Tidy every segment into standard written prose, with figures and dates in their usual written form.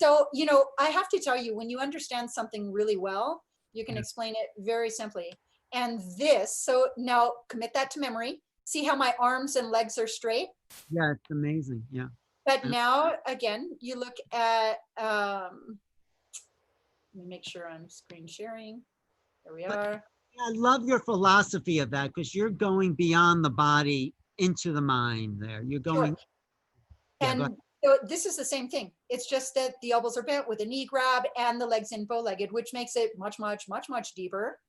So, you know, I have to tell you, when you understand something really well, you can explain it very simply. And this, so now commit that to memory. See how my arms and legs are straight? Yeah, it's amazing. Yeah. But now, again, you look at, let me make sure I'm screen sharing. There we But are. I love your philosophy of that because you're going beyond the body into the mind there. You're Sure. going, yeah, go ahead. And so this is the same thing. It's just that the elbows are bent with a knee grab and the legs in bow-legged, which makes it much, much, much, much deeper.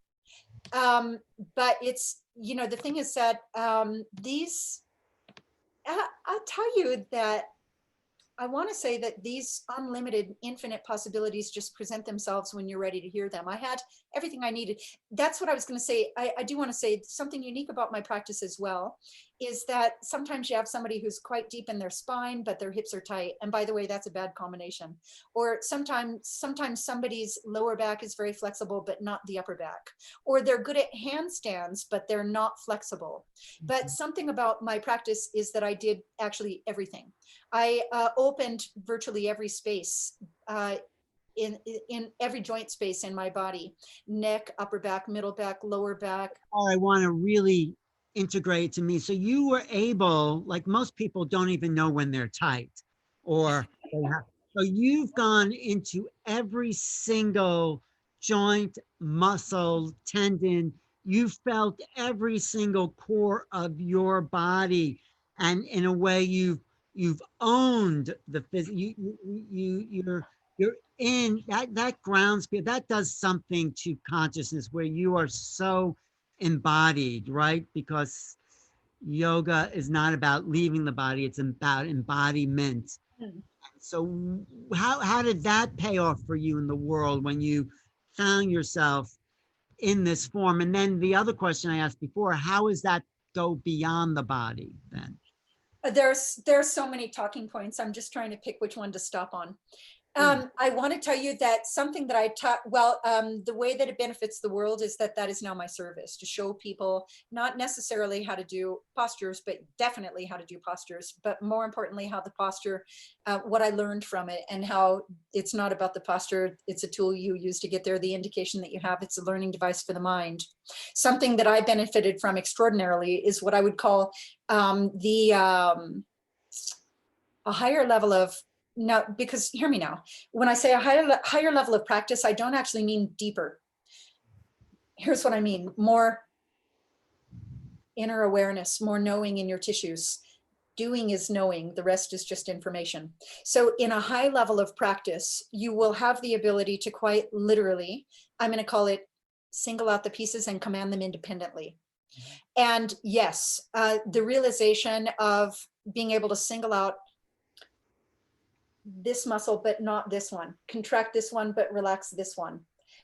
But it's, you know, the thing is that I'll tell you that I want to say that these unlimited, infinite possibilities just present themselves when you're ready to hear them. I had everything I needed. That's what I was going to say. I do want to say something unique about my practice as well, is that sometimes you have somebody who's quite deep in their spine, but their hips are tight. And by the way, that's a bad combination. Or sometimes somebody's lower back is very flexible, but not the upper back. Or they're good at handstands, but they're not flexible. But something about my practice is that I did actually everything. I opened virtually every space in every joint space in my body: neck, upper back, middle back, lower back. Or I want to really integrate to me. So you were able, like most people don't even know when they're tight or they have, so you've gone into every single joint, muscle, tendon. You felt every single core of your body. And in a way you've owned the physical, you're in that grounds, that does something to consciousness where you are so embodied, right? Because yoga is not about leaving the body, it's about embodiment. Hmm. So how did that pay off for you in the world when you found yourself in this form? And then the other question I asked before, how does that go beyond the body then? There's so many talking points. I'm just trying to pick which one to stop on. Please. I want to tell you that something that I taught, the way that it benefits the world is that that is now my service, to show people not necessarily how to do postures, but definitely how to do postures, but more importantly, how the posture, what I learned from it, and how it's not about the posture. It's a tool you use to get there. The indication that you have, it's a learning device for the mind. Something that I benefited from extraordinarily is what I would call a higher level of, no, because hear me now, when I say a higher level of practice, I don't actually mean deeper. Here's what I mean: more inner awareness, more knowing in your tissues. Doing is knowing, the rest is just information. So in a high level of practice, you will have the ability to quite literally, I'm going to call it, single out the pieces and command them independently. And yes, the realization of being able to single out this muscle, but not this one, contract this one, but relax this one,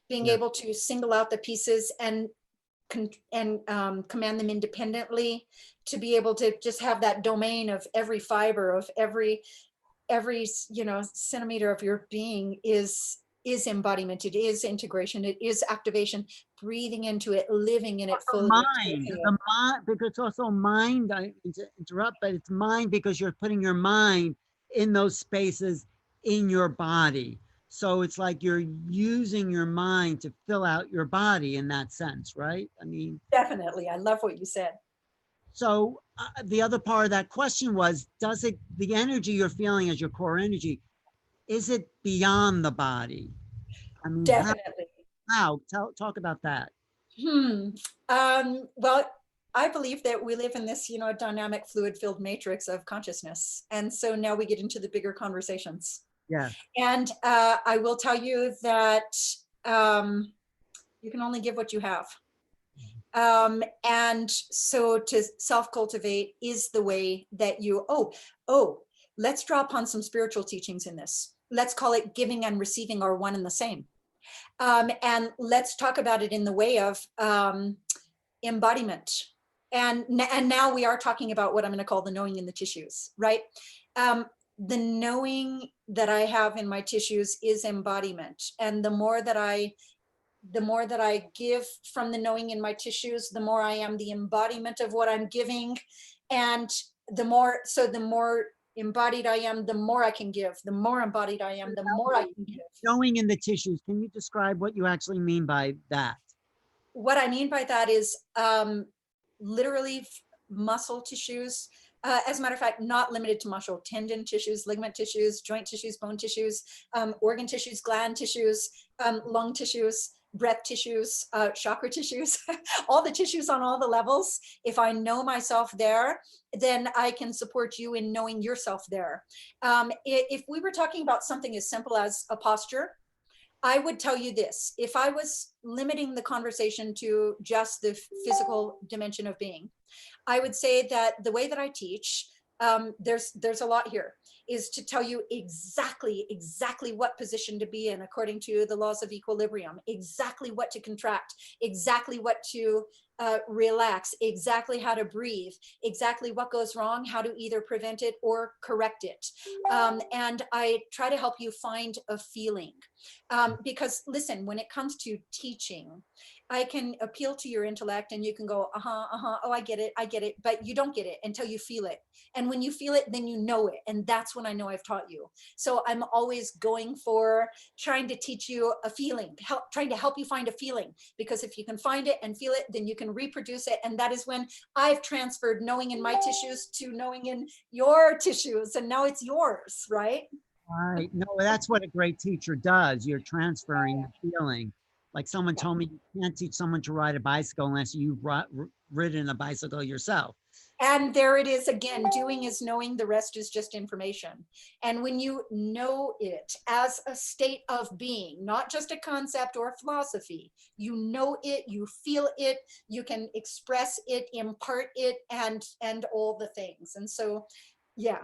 being Yeah. able to single out the pieces and command them independently, to be able to just have that domain of every fiber of every centimeter of your being is embodiment, it is integration, it is activation, breathing into it, living in it Also fully, mind, expressing it. the mind, because it's also mind. I interrupt, but it's mind because you're putting your mind in those spaces in your body. So it's like you're using your mind to fill out your body in that sense, right? I mean, Definitely, I love what you said. so the other part of that question was, does it, the energy you're feeling as your core energy, is it beyond the body? I mean, Definitely. talk about that. Hmm. Well, I believe that we live in this, dynamic, fluid-filled matrix of consciousness, and so now we get into the bigger conversations. Yeah. And I will tell you that you can only give what you have. And so to self-cultivate is the way that you. Let's draw upon some spiritual teachings in this. Let's call it giving and receiving are one and the same. And let's talk about it in the way of embodiment. And now we are talking about what I'm going to call the knowing in the tissues, right? The knowing that I have in my tissues is embodiment. And the more that I give from the knowing in my tissues, the more I am the embodiment of what I'm giving. And the more embodied I am, the more I can give. The more embodied I am, the more I can give. Showing in the tissues. Can you describe what you actually mean by that? What I mean by that is literally muscle tissues. As a matter of fact, not limited to muscle, tendon tissues, ligament tissues, joint tissues, bone tissues, organ tissues, gland tissues, lung tissues, breath tissues, chakra tissues, all the tissues on all the levels. If I know myself there, then I can support you in knowing yourself there. If we were talking about something as simple as a posture, I would tell you this: if I was limiting the conversation to just the physical dimension of being, I would say that the way that I teach, there's a lot here, is to tell you exactly what position to be in according to the laws of equilibrium, exactly what to contract, exactly what to relax, exactly how to breathe, exactly what goes wrong, how to either prevent it or correct it. And I try to help you find a feeling. Because listen, when it comes to teaching, I can appeal to your intellect and you can go, oh, I get it. But you don't get it until you feel it. And when you feel it, then you know it. And that's when I know I've taught you. So I'm always going for trying to teach you a feeling, trying to help you find a feeling. Because if you can find it and feel it, then you can reproduce it. And that is when I've transferred knowing in my tissues to knowing in your tissues. And now it's yours, right? Right. No, that's what a great teacher does. You're transferring the feeling. Like someone Yeah. told me, you can't teach someone to ride a bicycle unless you've ridden a bicycle yourself. And there it is again: doing is knowing, the rest is just information. And when you know it as a state of being, not just a concept or philosophy, you know it, you feel it, you can express it, impart it, and all the things. And so, yeah,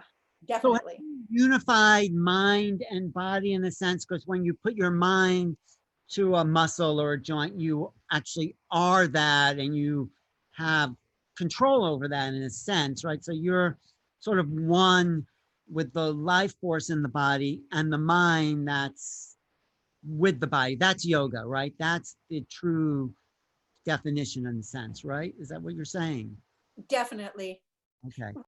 So have definitely. you unified mind and body in a sense, because when you put your mind to a muscle or a joint, you actually are that and you have control over that in a sense, right? So you're sort of one with the life force in the body and the mind that's with the body. That's yoga, right? That's the true definition in a sense, right? Is that what you're saying? Definitely. Okay.